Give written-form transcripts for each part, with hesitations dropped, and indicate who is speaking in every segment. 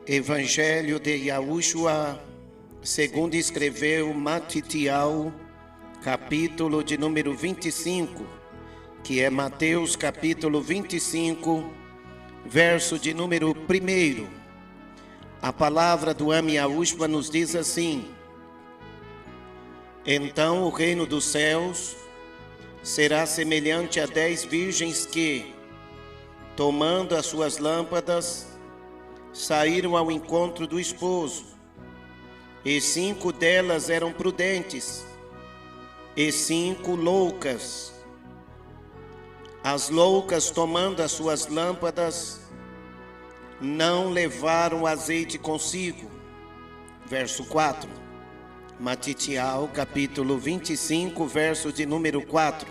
Speaker 1: Evangelho de Yahushua, segundo escreveu Matitial, capítulo de número 25, que é Mateus capítulo 25, verso de número 1. A palavra do Ami Yahushua nos diz assim: então o reino dos céus será semelhante a 10 virgens que, tomando as suas lâmpadas, saíram ao encontro do esposo, e 5 delas eram prudentes, e 5 loucas. As loucas, tomando as suas lâmpadas, não levaram azeite consigo. Verso 4. Matitial, capítulo 25, verso de número 4.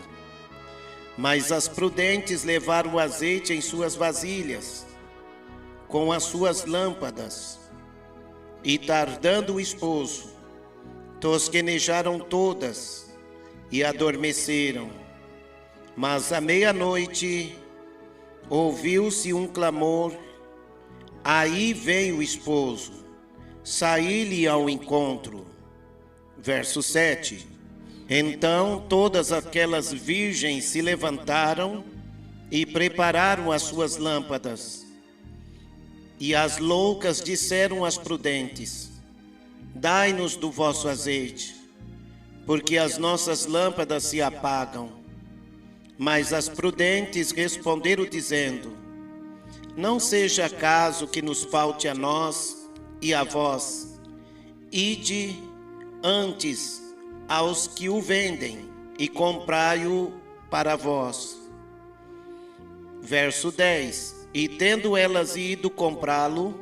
Speaker 1: Mas as prudentes levaram o azeite em suas vasilhas, com as suas lâmpadas, e tardando o esposo, tosquenejaram todas e adormeceram. Mas à meia-noite ouviu-se um clamor: aí vem o esposo, saí-lhe ao encontro. Verso 7. Então todas aquelas virgens se levantaram e prepararam as suas lâmpadas. E as loucas disseram às prudentes: dai-nos do vosso azeite, porque as nossas lâmpadas se apagam. Mas as prudentes responderam dizendo: não seja caso que nos falte a nós e a vós. Ide antes aos que o vendem e comprai-o para vós. Verso 10. E tendo elas ido comprá-lo,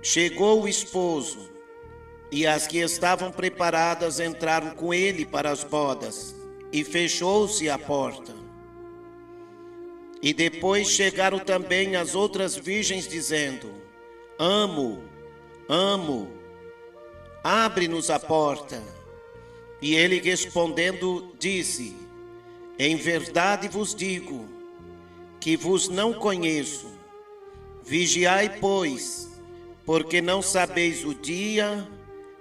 Speaker 1: chegou o esposo, e as que estavam preparadas entraram com ele para as bodas, e fechou-se a porta. E depois chegaram também as outras virgens, dizendo: amo, abre-nos a porta. E ele respondendo disse: em verdade vos digo que vos não conheço. Vigiai, pois, porque não sabeis o dia,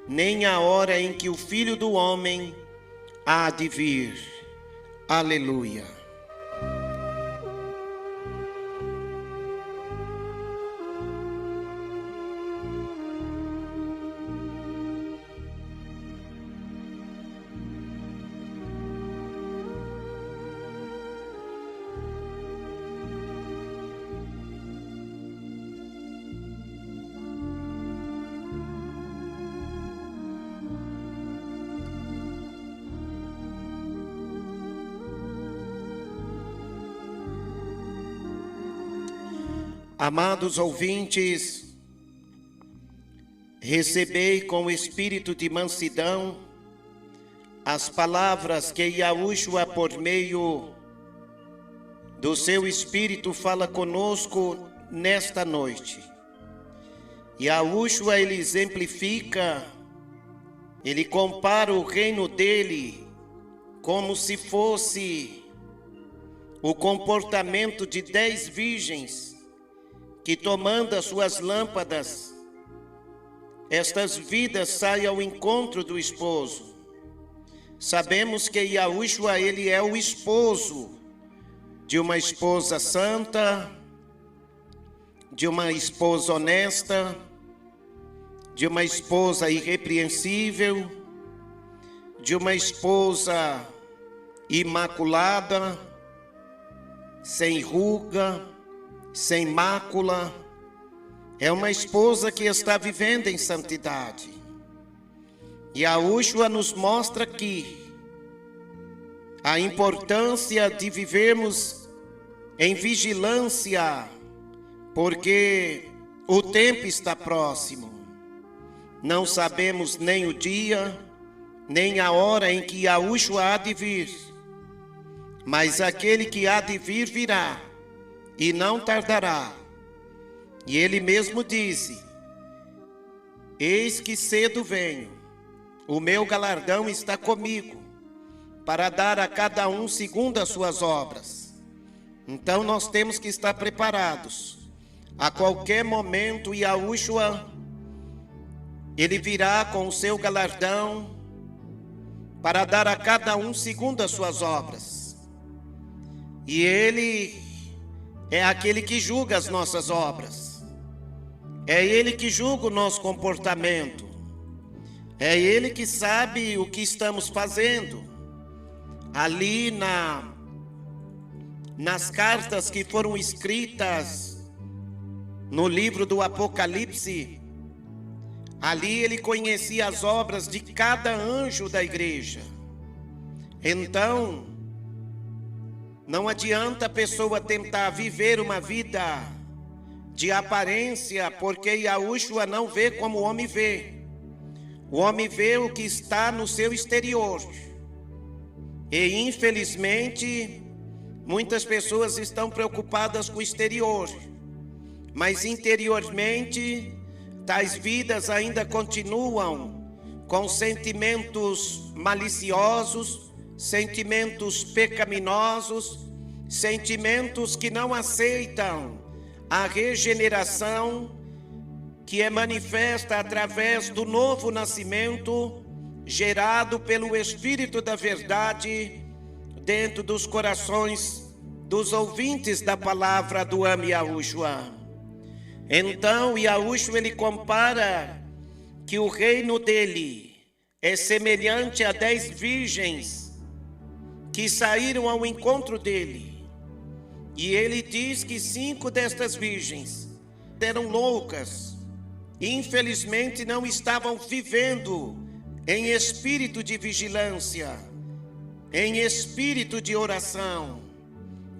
Speaker 1: nem a hora em que o Filho do Homem há de vir. Aleluia. Amados ouvintes, recebei com espírito de mansidão as palavras que Yahushua, por meio do seu Espírito, fala conosco nesta noite. Yahushua, ele exemplifica, ele compara o reino dele como se fosse o comportamento de 10 virgens que, tomando as suas lâmpadas, estas vidas saem ao encontro do esposo. Sabemos que Yahushua, ele é o esposo de uma esposa santa, de uma esposa honesta, de uma esposa irrepreensível, de uma esposa imaculada, sem ruga, sem mácula. É uma esposa que está vivendo em santidade. E Yahushua nos mostra aqui a importância de vivermos em vigilância, porque o tempo está próximo. Não sabemos nem o dia, nem a hora em que Yahushua há de vir. Mas aquele que há de vir virá, e não tardará. E ele mesmo disse: eis que cedo venho, o meu galardão está comigo, para dar a cada um segundo as suas obras. Então nós temos que estar preparados. A qualquer momento, Yahushua, ele virá com o seu galardão para dar a cada um segundo as suas obras. E ele é aquele que julga as nossas obras. É ele que julga o nosso comportamento. É ele que sabe o que estamos fazendo. Ali nas cartas que foram escritas no livro do Apocalipse, ali ele conhecia as obras de cada anjo da igreja. Então, não adianta a pessoa tentar viver uma vida de aparência, porque Yahushua não vê como o homem vê. O homem vê o que está no seu exterior. E infelizmente, muitas pessoas estão preocupadas com o exterior, mas interiormente, tais vidas ainda continuam com sentimentos maliciosos, sentimentos pecaminosos, sentimentos que não aceitam a regeneração que é manifesta através do novo nascimento gerado pelo Espírito da Verdade dentro dos corações dos ouvintes da palavra do Ame Yahushua. Então, Yahushua, ele compara que o reino dele é semelhante a 10 virgens que saíram ao encontro dele. E ele diz que 5 destas virgens eram loucas. Infelizmente, não estavam vivendo em espírito de vigilância, em espírito de oração.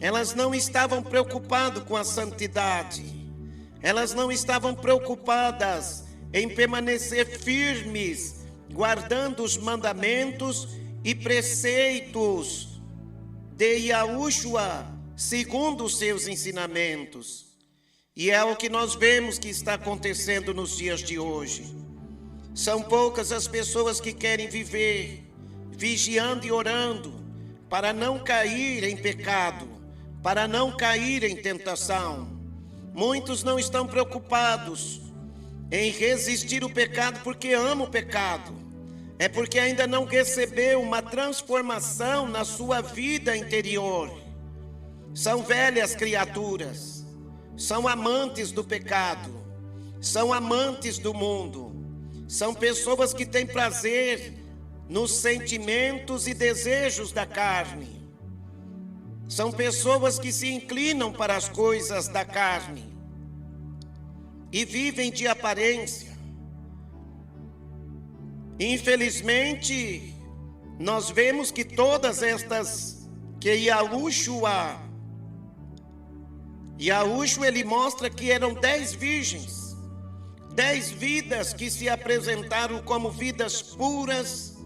Speaker 1: Elas não estavam preocupadas com a santidade. Elas não estavam preocupadas em permanecer firmes, guardando os mandamentos e preceitos de Yahushua, segundo os seus ensinamentos. E é o que nós vemos que está acontecendo nos dias de hoje. São poucas as pessoas que querem viver vigiando e orando para não cair em pecado, para não cair em tentação. Muitos não estão preocupados em resistir o pecado porque amam o pecado. É porque ainda não recebeu uma transformação na sua vida interior. São velhas criaturas, são amantes do pecado, são amantes do mundo, são pessoas que têm prazer nos sentimentos e desejos da carne. São pessoas que se inclinam para as coisas da carne e vivem de aparência. Infelizmente, nós vemos que todas estas que Yahushua ele mostra que eram 10 virgens, 10 vidas que se apresentaram como vidas puras,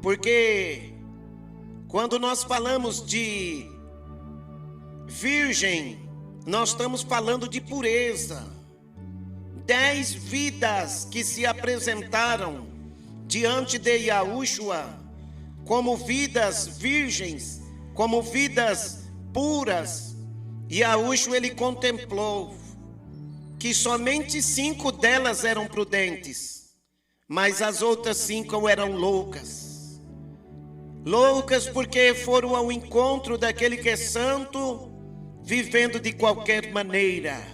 Speaker 1: porque quando nós falamos de virgem, nós estamos falando de pureza. 10 vidas que se apresentaram diante de Yahushua como vidas virgens, como vidas puras. Yahushua, ele contemplou que somente 5 delas eram prudentes, mas as outras 5 eram loucas. Loucas porque foram ao encontro daquele que é santo, vivendo de qualquer maneira.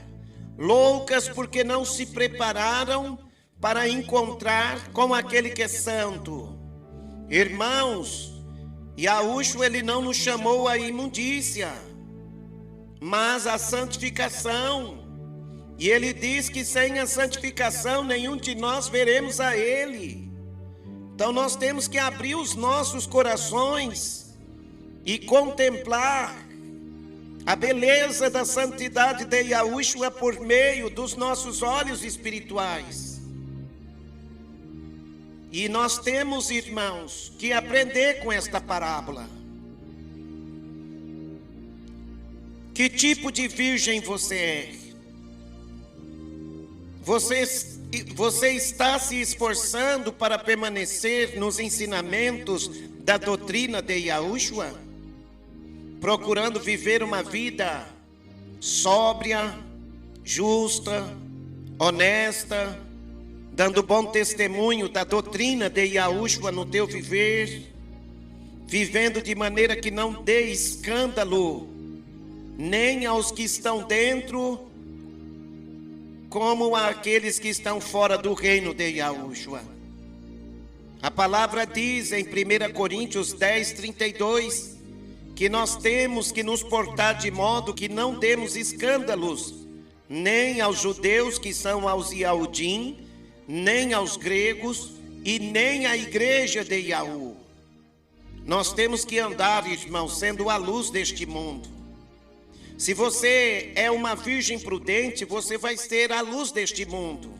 Speaker 1: Loucas porque não se prepararam para encontrar com aquele que é santo. Irmãos, Yahushua, ele não nos chamou à imundícia, mas à santificação. E ele diz que sem a santificação nenhum de nós veremos a ele. Então nós temos que abrir os nossos corações e contemplar a beleza da santidade de Yahushua por meio dos nossos olhos espirituais. E nós temos, irmãos, que aprender com esta parábola. Que tipo de virgem você é? Você está se esforçando para permanecer nos ensinamentos da doutrina de Yahushua? Procurando viver uma vida sóbria, justa, honesta, dando bom testemunho da doutrina de Yahushua no teu viver, vivendo de maneira que não dê escândalo, nem aos que estão dentro, como àqueles que estão fora do reino de Yahushua. A palavra diz em 1 Coríntios 10, 32, que nós temos que nos portar de modo que não demos escândalos, nem aos judeus que são aos Yahudim, nem aos gregos e nem à igreja de Yahu. Nós temos que andar, irmãos, sendo a luz deste mundo. Se você é uma virgem prudente, você vai ser a luz deste mundo.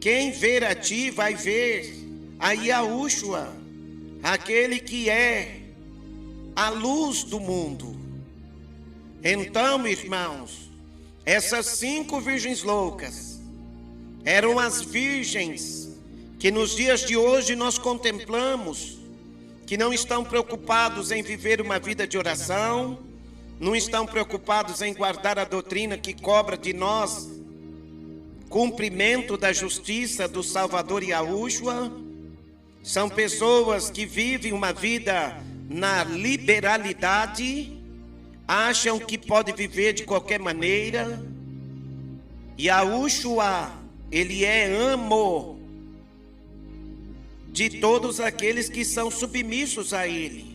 Speaker 1: Quem ver a ti vai ver a Yahushua, aquele que é a luz do mundo. Então, irmãos, essas 5 virgens loucas eram as virgens que nos dias de hoje nós contemplamos, que não estão preocupados em viver uma vida de oração, não estão preocupados em guardar a doutrina que cobra de nós cumprimento da justiça do Salvador Yahushua. São pessoas que vivem uma vida na liberalidade, acham que pode viver de qualquer maneira. Yahushua, ele é amo de todos aqueles que são submissos a ele.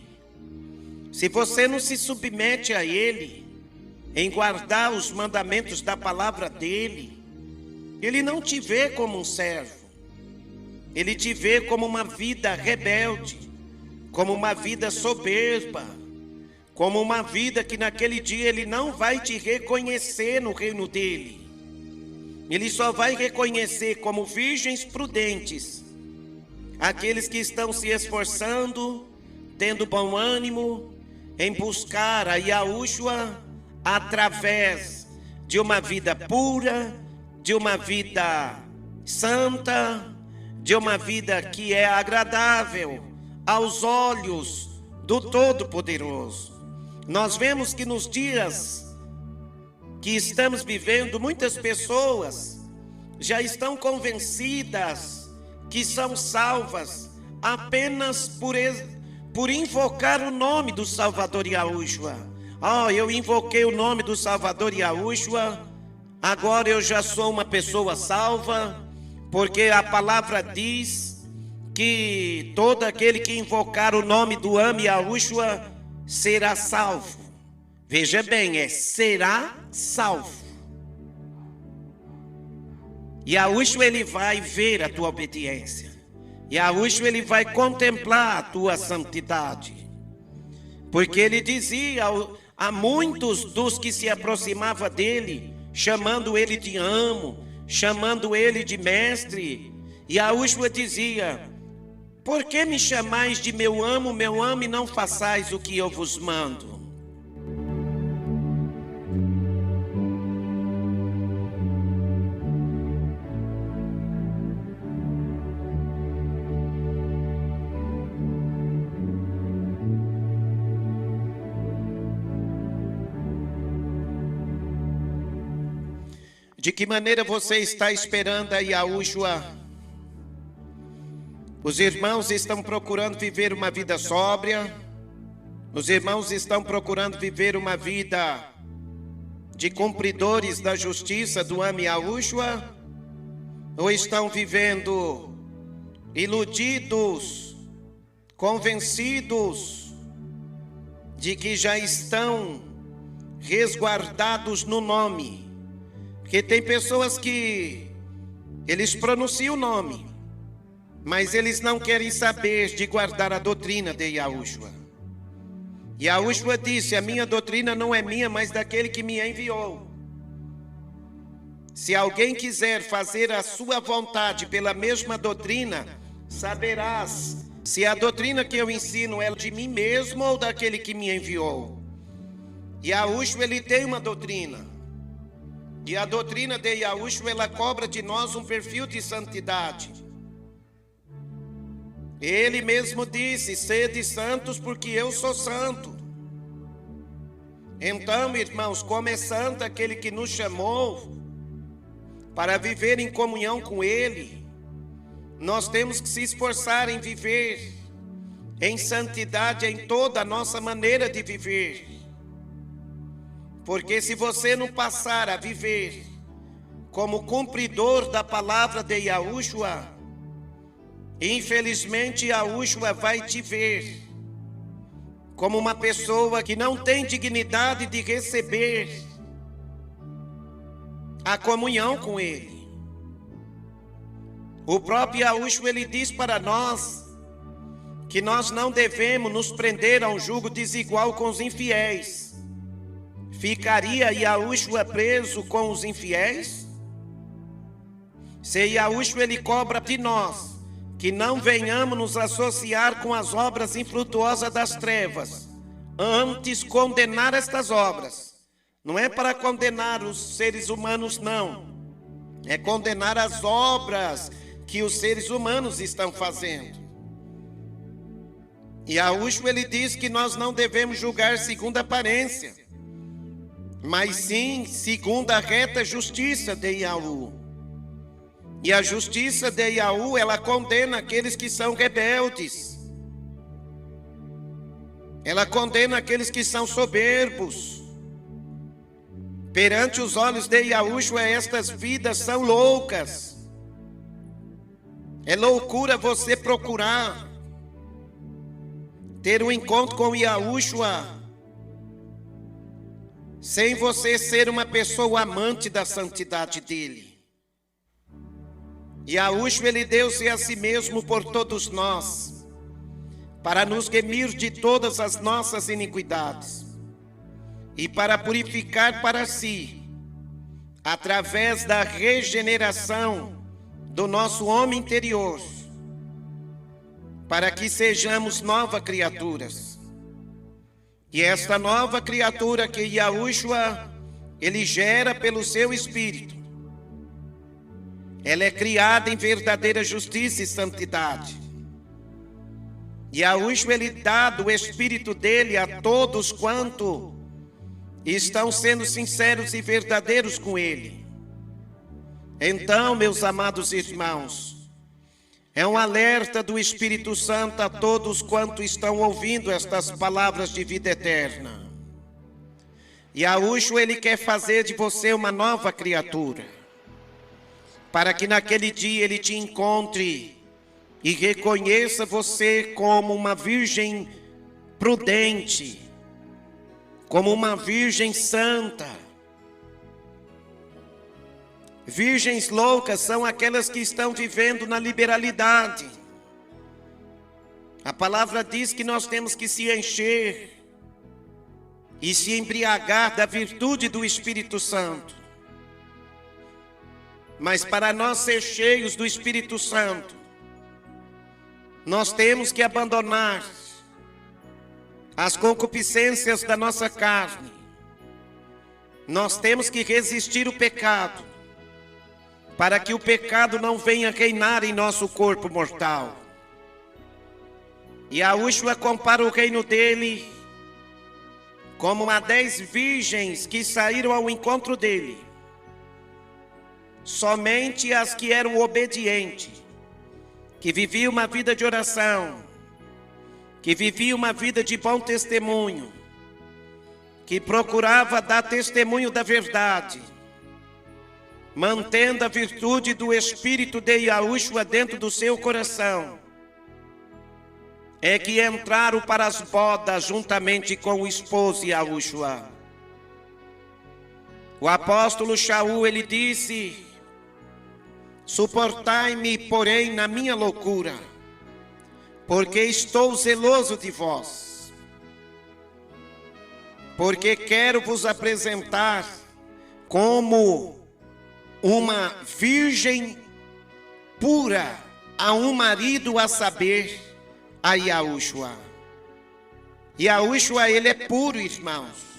Speaker 1: Se você não se submete a ele, em guardar os mandamentos da palavra dele, ele não te vê como um servo, ele te vê como uma vida rebelde, como uma vida soberba, como uma vida que naquele dia ele não vai te reconhecer no reino dele. Ele só vai reconhecer como virgens prudentes aqueles que estão se esforçando, tendo bom ânimo, em buscar a Yahushua através de uma vida pura, de uma vida santa, de uma vida que é agradável aos olhos do Todo-Poderoso. Nós vemos que nos dias que estamos vivendo, muitas pessoas já estão convencidas que são salvas apenas por invocar o nome do Salvador Yahushua. Eu invoquei o nome do Salvador Yahushua, agora eu já sou uma pessoa salva, porque a palavra diz que todo aquele que invocar o nome do Ame Yahushua será salvo. Veja bem, será salvo. Yahushua, ele vai ver a tua obediência. Yahushua, ele vai contemplar a tua santidade. Porque ele dizia a muitos dos que se aproximavam dele, chamando ele de amo, chamando ele de mestre. Yahushua dizia: por que me chamais de meu amo, e não façais o que eu vos mando? De que maneira você está esperando a Yahushua? Os irmãos estão procurando viver uma vida sóbria. Os irmãos estão procurando viver uma vida de cumpridores da justiça do Ame Yahushua? Ou estão vivendo iludidos, convencidos de que já estão resguardados no nome? Porque tem pessoas que eles pronunciam o nome, mas eles não querem saber de guardar a doutrina de Yahushua. Yahushua disse: a minha doutrina não é minha, mas daquele que me enviou. Se alguém quiser fazer a sua vontade pela mesma doutrina, saberás se a doutrina que eu ensino é de mim mesmo ou daquele que me enviou. Yahushua, ele tem uma doutrina. E a doutrina de Yahushua, ela cobra de nós um perfil de santidade. Ele mesmo disse: sede santos porque eu sou santo. Então, irmãos, como é santo aquele que nos chamou para viver em comunhão com Ele, nós temos que se esforçar em viver em santidade em toda a nossa maneira de viver. Porque se você não passar a viver como cumpridor da palavra de Yahushua, infelizmente Yahushua vai te ver como uma pessoa que não tem dignidade de receber a comunhão com Ele. O próprio Yahushua, ele diz para nós que nós não devemos nos prender a um jugo desigual com os infiéis. Ficaria Yahushua preso com os infiéis? Se Yahushua, ele cobra de nós que não venhamos nos associar com as obras infrutuosas das trevas, antes condenar estas obras. Não é para condenar os seres humanos, não. É condenar as obras que os seres humanos estão fazendo. E Yahushua, ele diz que nós não devemos julgar segundo a aparência, mas sim segundo a reta justiça de Yahu. E a justiça de Yahu, ela condena aqueles que são rebeldes. Ela condena aqueles que são soberbos. Perante os olhos de Yahushua, estas vidas são loucas. É loucura você procurar ter um encontro com Yahushua sem você ser uma pessoa amante da santidade dele. Yahushua, ele deu-se a si mesmo por todos nós, para nos remir de todas as nossas iniquidades e para purificar para si, através da regeneração do nosso homem interior, para que sejamos novas criaturas. E esta nova criatura que Yahushua, ele gera pelo seu Espírito, ela é criada em verdadeira justiça e santidade. Yahushua, ele dá do Espírito dele a todos quanto estão sendo sinceros e verdadeiros com ele. Então, meus amados irmãos, é um alerta do Espírito Santo a todos quanto estão ouvindo estas palavras de vida eterna. Yahushua, ele quer fazer de você uma nova criatura, para que naquele dia ele te encontre e reconheça você como uma virgem prudente, como uma virgem santa. Virgens loucas são aquelas que estão vivendo na liberalidade. A palavra diz que nós temos que se encher e se embriagar da virtude do Espírito Santo. Mas para nós ser cheios do Espírito Santo, nós temos que abandonar as concupiscências da nossa carne. Nós temos que resistir o pecado, para que o pecado não venha reinar em nosso corpo mortal. E Yahushua compara o reino dele como a 10 virgens que saíram ao encontro dele. Somente as que eram obedientes, que viviam uma vida de oração, que viviam uma vida de bom testemunho, que procurava dar testemunho da verdade, mantendo a virtude do Espírito de Yahushua dentro do seu coração, é que entraram para as bodas juntamente com o esposo Yahushua. O apóstolo Shaul, ele disse: suportai-me, porém, na minha loucura, porque estou zeloso de vós, porque quero vos apresentar como uma virgem pura a um marido, a saber, a Yahushua. Yahushua, ele é puro, irmãos.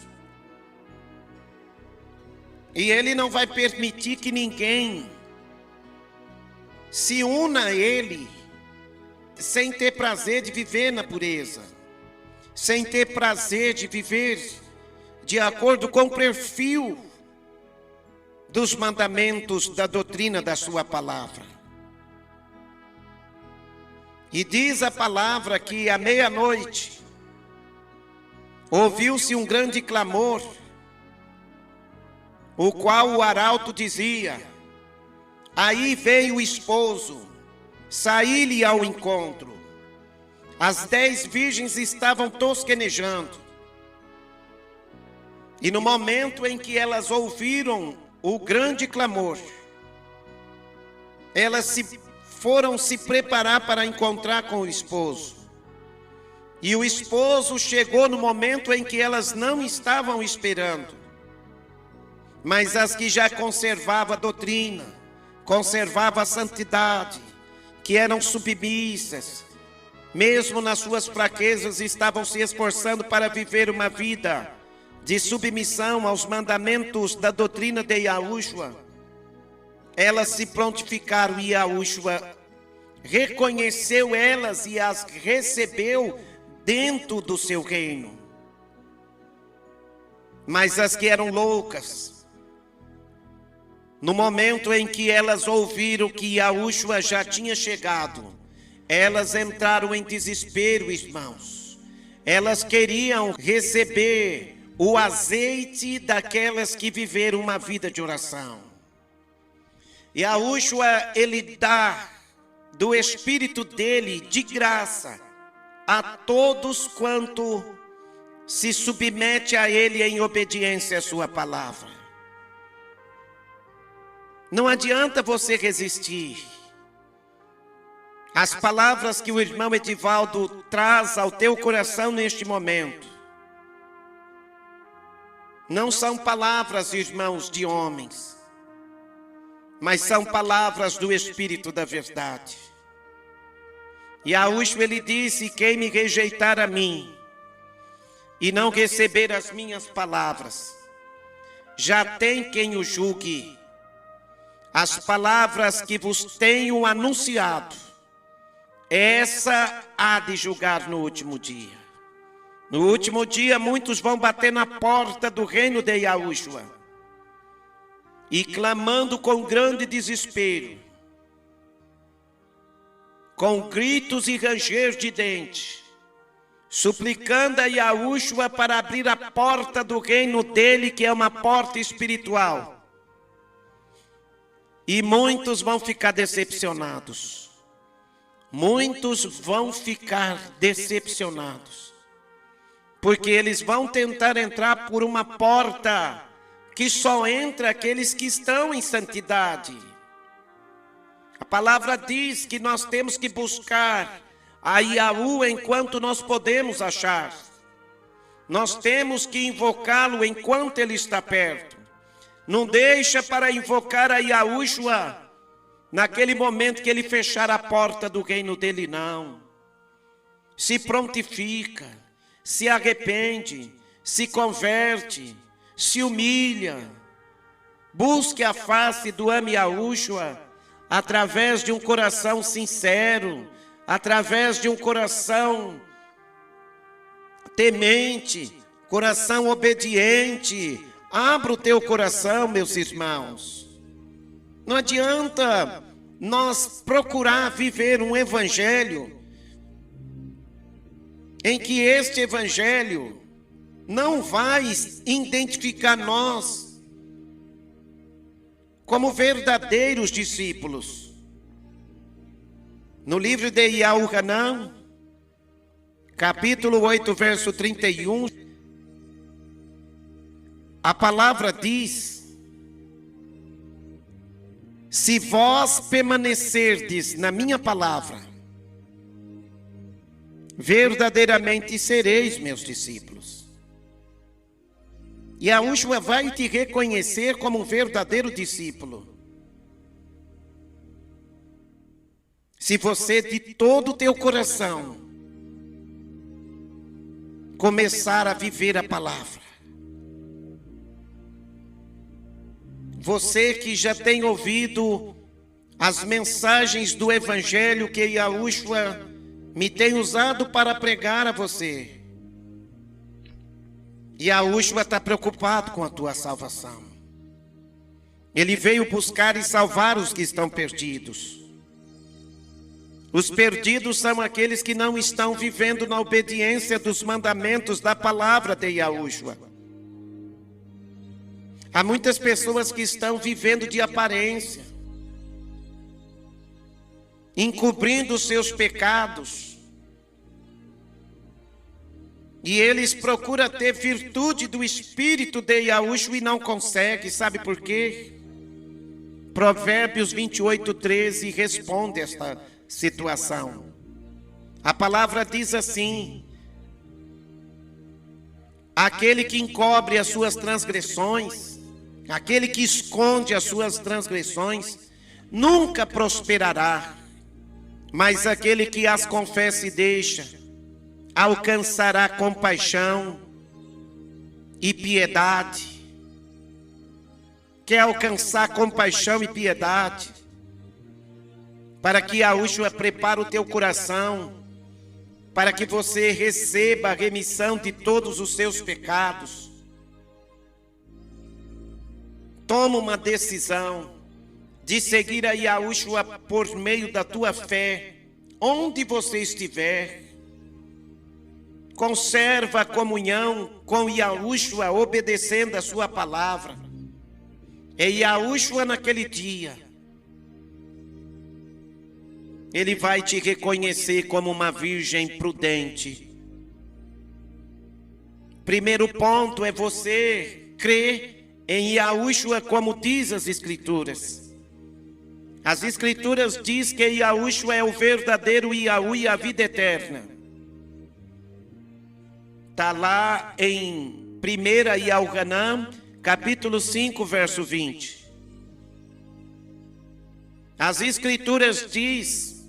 Speaker 1: E ele não vai permitir que ninguém se una a ele sem ter prazer de viver na pureza, sem ter prazer de viver de acordo com o perfil dos mandamentos da doutrina da sua palavra. E diz a palavra que à meia-noite ouviu-se um grande clamor, o qual o arauto dizia: aí veio o esposo, saí-lhe ao encontro. As 10 virgens estavam tosquenejando. E no momento em que elas ouviram o grande clamor, elas foram se preparar para encontrar com o esposo. E o esposo chegou no momento em que elas não estavam esperando. Mas as que já conservavam a doutrina, conservavam a santidade, que eram submissas, mesmo nas suas fraquezas, estavam se esforçando para viver uma vida de submissão aos mandamentos da doutrina de Yahushua. Elas se prontificaram e Yahushua reconheceu elas e as recebeu dentro do seu reino. Mas as que eram loucas, no momento em que elas ouviram que Yahushua já tinha chegado, elas entraram em desespero, irmãos. Elas queriam receber o azeite daquelas que viveram uma vida de oração. Yahushua, ele dá do Espírito dele de graça a todos quanto se submete a ele em obediência à sua palavra. Não adianta você resistir. As palavras que o irmão Edivaldo traz ao teu coração neste momento não são palavras, irmãos, de homens, mas são palavras do Espírito da verdade. Yahushua, ele disse: quem me rejeitar a mim e não receber as minhas palavras, já tem quem o julgue. As palavras que vos tenho anunciado, essa há de julgar no último dia. No último dia, muitos vão bater na porta do reino de Yahushua e clamando com grande desespero, com gritos e ranger de dente, suplicando a Yahushua para abrir a porta do reino dele, que é uma porta espiritual. E muitos vão ficar decepcionados. Muitos vão ficar decepcionados, porque eles vão tentar entrar por uma porta que só entra aqueles que estão em santidade. A palavra diz que nós temos que buscar a Yahu enquanto nós podemos achar. Nós temos que invocá-lo enquanto ele está perto. Não deixa para invocar a Yahushua naquele momento que ele fechar a porta do reino dele, não. Se prontifica, se arrepende, se converte, se humilha. Busque a face do Ame Yahushua através de um coração sincero, através de um coração temente, coração obediente. Abra o teu coração, meus irmãos. Não adianta nós procurar viver um evangelho em que este evangelho não vai identificar nós como verdadeiros discípulos. No livro de Yahu-Hanã, capítulo 8, verso 31, a palavra diz: se vós permanecerdes na minha palavra, verdadeiramente sereis meus discípulos. E a Yahushua vai te reconhecer como um verdadeiro discípulo se você de todo o teu coração começar a viver a palavra. Você que já tem ouvido as mensagens do evangelho que Yahushua me tem usado para pregar a você, E Yahushua está preocupado com a tua salvação. Ele veio buscar e salvar os que estão perdidos. Os perdidos são aqueles que não estão vivendo na obediência dos mandamentos da palavra de Yahushua. Há muitas pessoas que estão vivendo de aparência, encobrindo os seus pecados. E eles procuram ter virtude do Espírito de Yahushua e não conseguem. Sabe por quê? Provérbios 28:13 responde esta situação. A palavra diz assim: aquele que encobre as suas transgressões, aquele que esconde as suas transgressões, nunca prosperará, mas aquele que as confessa e deixa, alcançará compaixão e piedade. Quer alcançar compaixão e piedade? Para que Yahushua prepare o teu coração, para que você receba a remissão de todos os seus pecados. Toma uma decisão de seguir a Yahushua por meio da tua fé, onde você estiver. Conserva a comunhão com Yahushua, obedecendo a sua palavra. E Yahushua naquele dia, ele vai te reconhecer como uma virgem prudente. Primeiro ponto é você crer em Yahushua como diz as Escrituras. As Escrituras diz que Yahushua é o verdadeiro Yahu e a vida eterna. Está lá em 1 Yahuanã, capítulo 5, verso 20. As Escrituras diz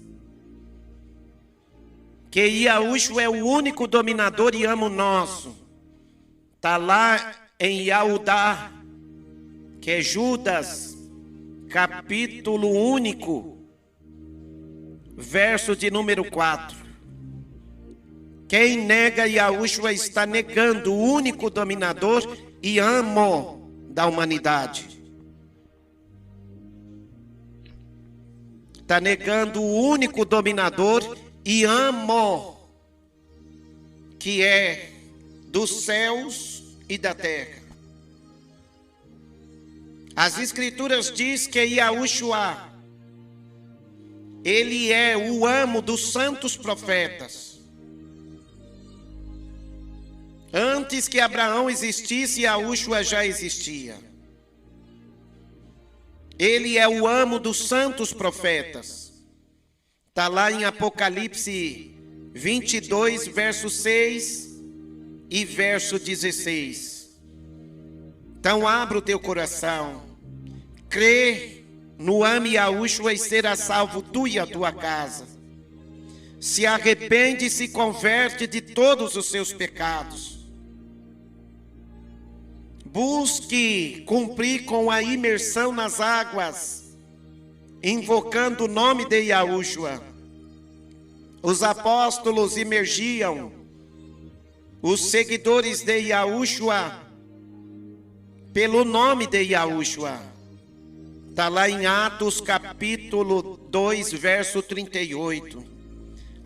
Speaker 1: que Yahushua é o único dominador e amo nosso. Está lá em Yahudá, que é Judas, capítulo único, verso de número 4. Quem nega Yahushua está negando o único dominador e amo da humanidade. Está negando o único dominador e amo, que é dos céus e da terra. As Escrituras diz que Yahushua, ele é o amo dos santos profetas. Antes que Abraão existisse, Yahushua já existia. Ele é o amo dos santos profetas. Está lá em Apocalipse 22, verso 6 e verso 16. Então abra o teu coração. Crê no ame Yahushua e será salvo tu e a tua casa. Se arrepende e se converte de todos os seus pecados. Busque cumprir com a imersão nas águas, invocando o nome de Yahushua. Os apóstolos imergiam os seguidores de Yahushua pelo nome de Yahushua. Está lá em Atos capítulo 2, verso 38.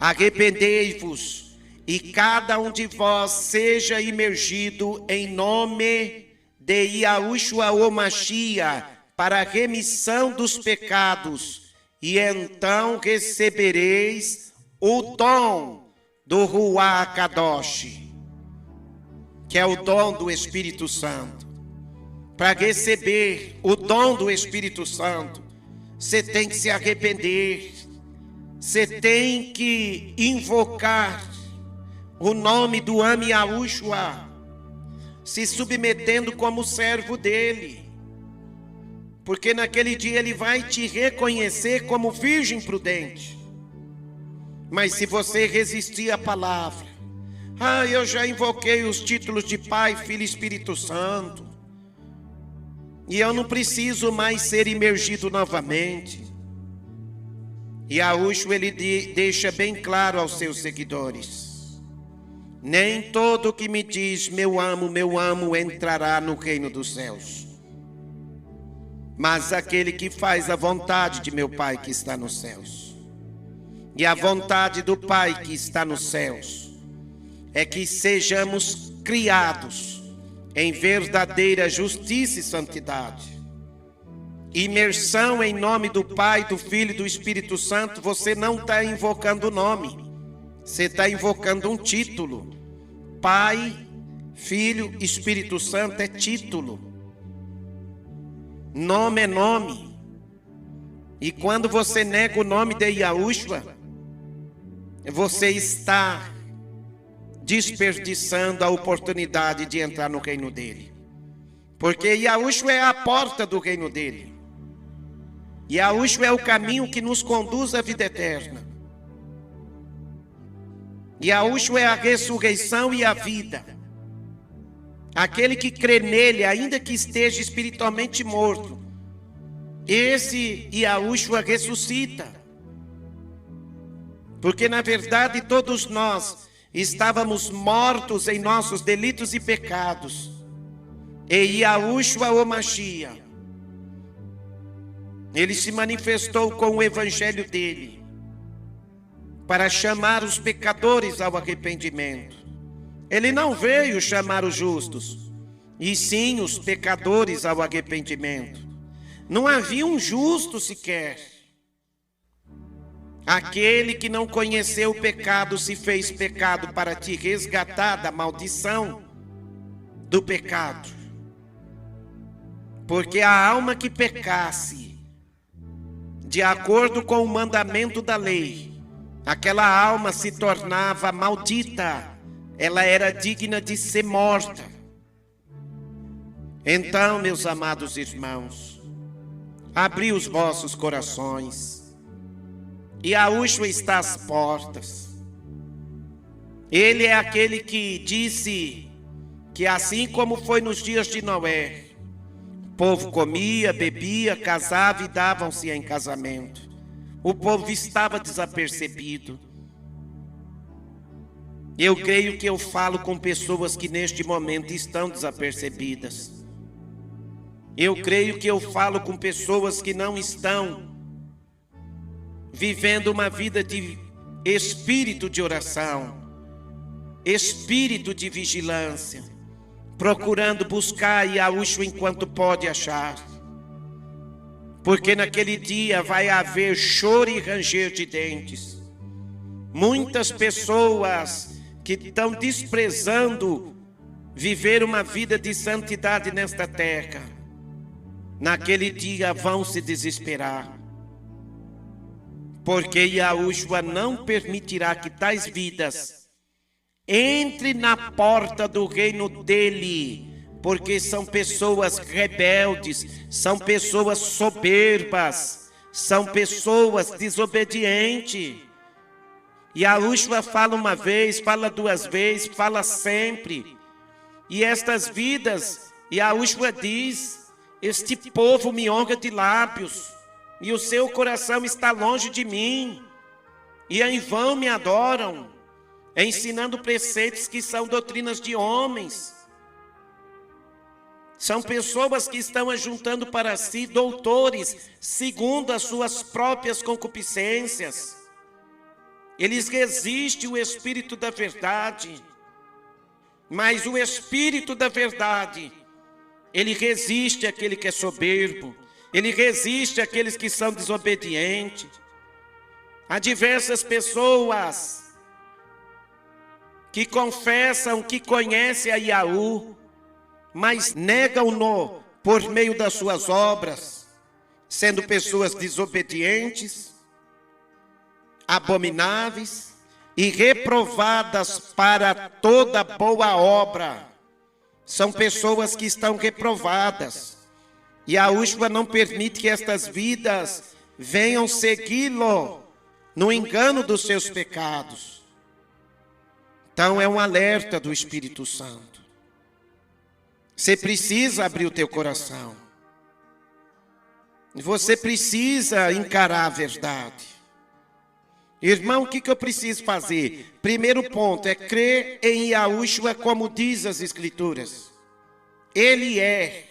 Speaker 1: Arrependei-vos e cada um de vós seja imergido em nome de Yahushua o Mashiach, para a remissão dos pecados, e então recebereis o dom do Ruach Kadosh, que é o dom do Espírito Santo. Para receber o dom do Espírito Santo, você tem que se arrepender, você tem que invocar o nome do ame Yahushua, se submetendo como servo dele, porque naquele dia ele vai te reconhecer como virgem prudente. Mas se você resistir à palavra, eu já invoquei os títulos de Pai, Filho e Espírito Santo, e eu não preciso mais ser imergido novamente. E Yahushua, ele deixa bem claro aos seus seguidores: Nem todo que me diz meu amo, entrará no reino dos céus. Mas aquele que faz a vontade de meu Pai que está nos céus. E a vontade do Pai que está nos céus é que sejamos criados em verdadeira justiça e santidade. Imersão em nome do Pai, do Filho e do Espírito Santo. Você não está invocando o nome. Você está invocando um título. Pai, Filho, Espírito Santo é título. Nome é nome. E quando você nega o nome de Yahushua, você está desperdiçando a oportunidade de entrar no reino dele. Porque Yahushua é a porta do reino dele. Yahushua é o caminho que nos conduz à vida eterna. Yahushua é a ressurreição e a vida. Aquele que crê nele, ainda que esteja espiritualmente morto, esse Yahushua ressuscita. Porque na verdade todos nós estávamos mortos em nossos delitos e pecados. E Yahushua o Mashiach, ele se manifestou com o evangelho dele, para chamar os pecadores ao arrependimento. Ele não veio chamar os justos, e sim os pecadores ao arrependimento. Não havia um justo sequer. Aquele que não conheceu o pecado se fez pecado para te resgatar da maldição do pecado. Porque a alma que pecasse, de acordo com o mandamento da lei, aquela alma se tornava maldita, ela era digna de ser morta. Então, meus amados irmãos, abri os vossos corações, e Yahushua está às portas. Ele é aquele que disse que assim como foi nos dias de Noé, o povo comia, bebia, casava e davam-se em casamento. O povo estava desapercebido. Eu creio que eu falo com pessoas que neste momento estão desapercebidas. Eu creio que eu falo com pessoas que não estão vivendo uma vida de espírito de oração, espírito de vigilância, procurando buscar Yahushua enquanto pode achar. Porque naquele dia vai haver choro e ranger de dentes. Muitas pessoas que estão desprezando viver uma vida de santidade nesta terra, naquele dia vão se desesperar. Porque Yahushua não permitirá que tais vidas entrem na porta do reino dele, porque são pessoas rebeldes, são pessoas soberbas, são pessoas desobedientes. Yahushua fala uma vez, fala duas vezes, fala sempre. E estas vidas, Yahushua diz, este povo me honra de lábios, e o seu coração está longe de mim, e em vão me adoram, ensinando preceitos que são doutrinas de homens. São pessoas que estão ajuntando para si doutores, segundo as suas próprias concupiscências. Eles resistem o Espírito da verdade, mas o Espírito da verdade, ele resiste àquele que é soberbo, ele resiste àqueles que são desobedientes. Há diversas pessoas que confessam que conhecem a Yahu, mas negam-no por meio das suas obras, sendo pessoas desobedientes, abomináveis e reprovadas para toda boa obra. São pessoas que estão reprovadas. E Yahushua não permite que estas vidas venham segui-lo no engano dos seus pecados. Então é um alerta do Espírito Santo. Você precisa abrir o teu coração. Você precisa encarar a verdade. Irmão, o que eu preciso fazer? Primeiro ponto é crer em Yahushua como diz as Escrituras. Ele é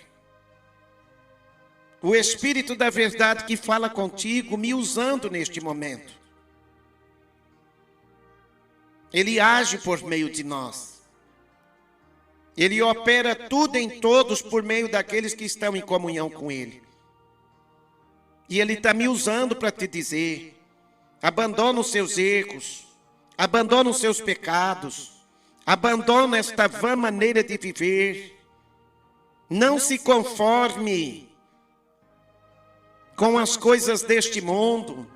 Speaker 1: o Espírito da verdade que fala contigo, me usando neste momento. Ele age por meio de nós. Ele opera tudo em todos por meio daqueles que estão em comunhão com Ele. E Ele está me usando para te dizer: abandona os seus erros, abandona os seus pecados, abandona esta vã maneira de viver. Não se conforme com as coisas deste mundo,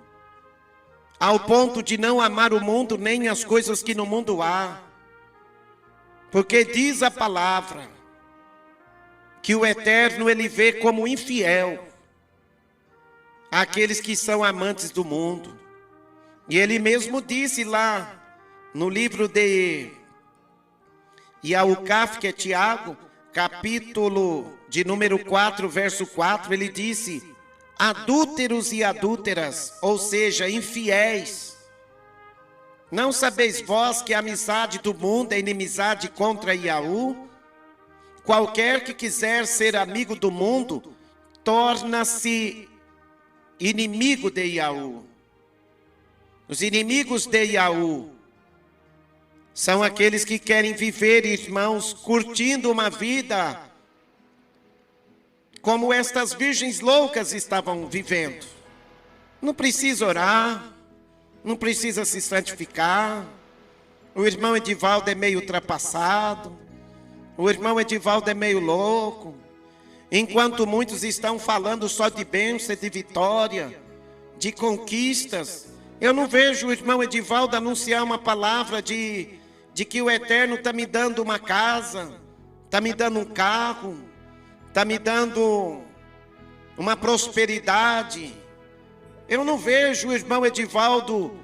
Speaker 1: ao ponto de não amar o mundo nem as coisas que no mundo há. Porque diz a palavra que o Eterno Ele vê como infiel aqueles que são amantes do mundo. E Ele mesmo disse lá no livro de Yahucaf, que é Tiago, capítulo de número 4, verso 4, Ele disse: adúlteros e adúlteras, ou seja, infiéis. Não sabeis vós que a amizade do mundo é inimizade contra Yahu? Qualquer que quiser ser amigo do mundo, torna-se inimigo de Yahu. Os inimigos de Yahu são aqueles que querem viver, irmãos, curtindo uma vida como estas virgens loucas estavam vivendo. Não precisa orar, não precisa se santificar. O irmão Edivaldo é meio ultrapassado, o irmão Edivaldo é meio louco. Enquanto muitos estão falando só de bênção, de vitória, de conquistas, eu não vejo o irmão Edivaldo anunciar uma palavra de que o Eterno está me dando uma casa, está me dando um carro, está me dando uma prosperidade. Eu não vejo o irmão Edivaldo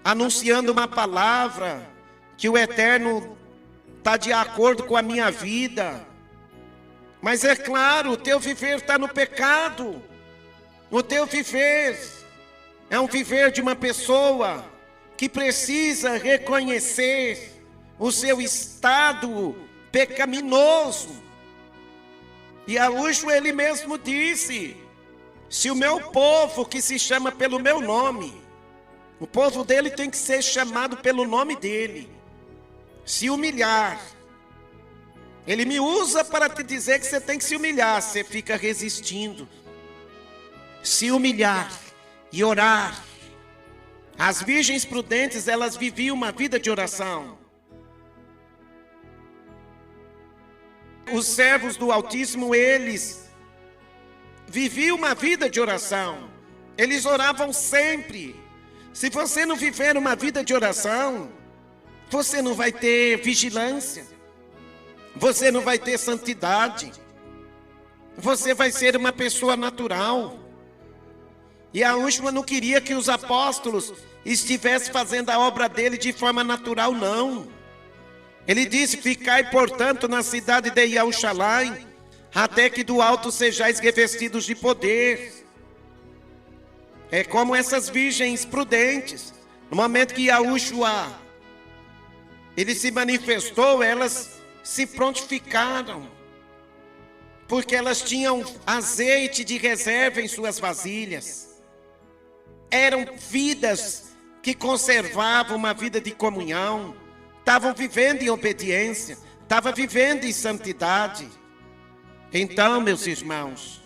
Speaker 1: anunciando uma palavra que o Eterno está de acordo com a minha vida. Mas é claro, o teu viver está no pecado. O teu viver é um viver de uma pessoa que precisa reconhecer o seu estado pecaminoso. E Yahushua Ele mesmo disse: se o meu povo, que se chama pelo meu nome, o povo dele tem que ser chamado pelo nome dele, se humilhar. Ele me usa para te dizer que você tem que se humilhar, você fica resistindo. Se humilhar e orar. As virgens prudentes, elas viviam uma vida de oração. Os servos do Altíssimo, eles viviam uma vida de oração. Eles oravam sempre. Se você não viver uma vida de oração, você não vai ter vigilância, você não vai ter santidade, você vai ser uma pessoa natural. E Yahushua não queria que os apóstolos estivessem fazendo a obra dele de forma natural, não. Ele disse: ficai, portanto, na cidade de Yahushalaim, até que do alto sejais revestidos de poder. É como essas virgens prudentes. No momento que Yahushua ele se manifestou, elas se prontificaram, porque elas tinham azeite de reserva em suas vasilhas. Eram vidas que conservavam uma vida de comunhão, estavam vivendo em obediência, estavam vivendo em santidade. Então, meus irmãos,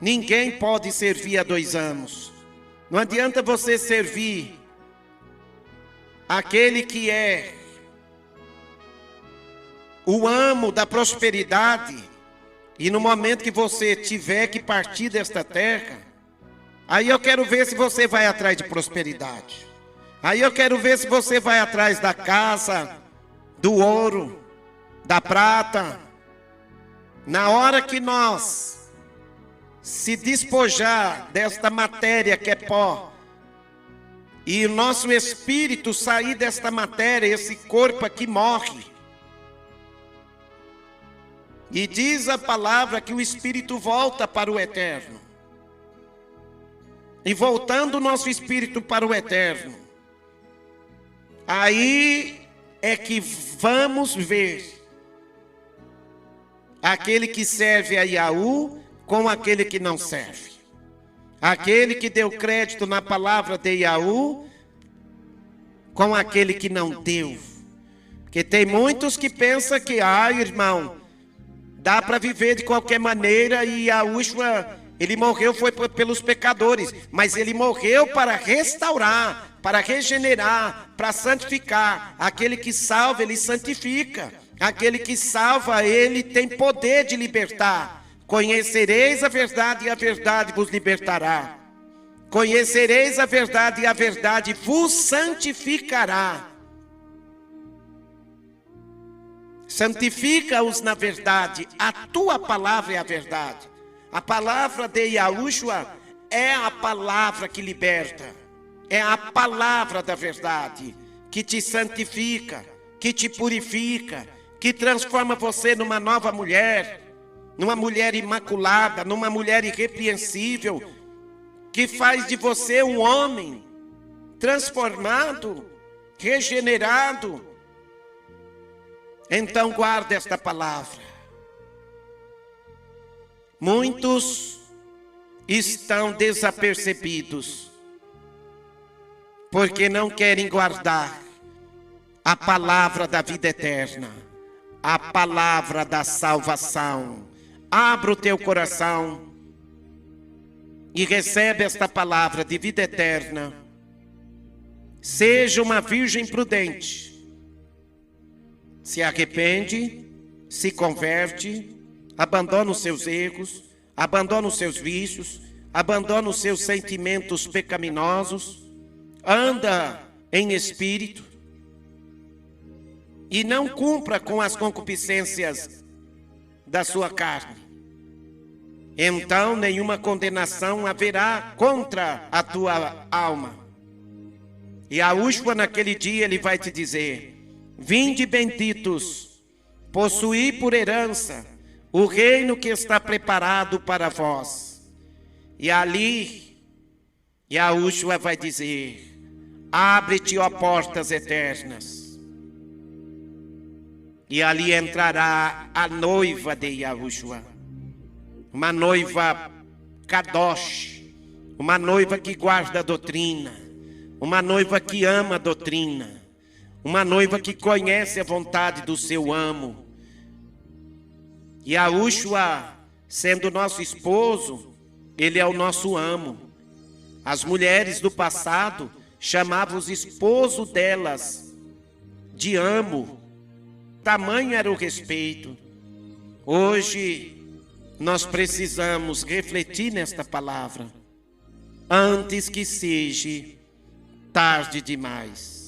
Speaker 1: ninguém pode servir a 2 anos. Não adianta você servir aquele que é o amo da prosperidade, e no momento que você tiver que partir desta terra, aí eu quero ver se você vai atrás de prosperidade. Aí eu quero ver se você vai atrás da casa, do ouro, da prata. Na hora que nós se despojar desta matéria que é pó, e o nosso espírito sair desta matéria, esse corpo aqui morre. E diz a palavra que o espírito volta para o Eterno. e voltando o nosso espírito para o eterno, aí é que vamos ver aquele que serve a Yahu com aquele que não serve. Aquele que deu crédito na palavra de Yahu com aquele que não deu. Porque tem muitos que pensam que, irmão, dá para viver de qualquer maneira e Yahushua, ele morreu foi pelos pecadores, mas ele morreu para restaurar, para regenerar, para santificar. Aquele que salva, ele santifica. Aquele que salva, ele tem poder de libertar. Conhecereis a verdade e a verdade vos libertará. Conhecereis a verdade e a verdade vos santificará. Santifica-os na verdade, a tua palavra é a verdade. A palavra de Yahushua é a palavra que liberta. É a palavra da verdade, que te santifica, que te purifica, que transforma você numa nova mulher, numa mulher imaculada, numa mulher irrepreensível, que faz de você um homem transformado, regenerado. Então guarde esta palavra. Muitos estão desapercebidos, porque não querem guardar a palavra da vida eterna, a palavra da salvação. Abra o teu coração e recebe esta palavra de vida eterna. Seja uma virgem prudente. Se arrepende, se converte, abandona os seus erros, abandona os seus vícios, abandona os seus sentimentos pecaminosos, anda em espírito e não cumpra com as concupiscências da sua carne. Então nenhuma condenação haverá contra a tua alma. E Yahushua naquele dia ele vai te dizer: vinde benditos, possuí por herança o reino que está preparado para vós. E ali Yahushua vai dizer: abre-te, ó portas eternas. E ali entrará a noiva de Yahushua, uma noiva Kadosh, uma noiva que guarda a doutrina, uma noiva que ama a doutrina, uma noiva que conhece a vontade do seu amo. E Yahushua, sendo nosso esposo, ele é o nosso amo. As mulheres do passado chamavam os esposos delas de amo. Tamanho era o respeito. Hoje nós precisamos refletir nesta palavra antes que seja tarde demais.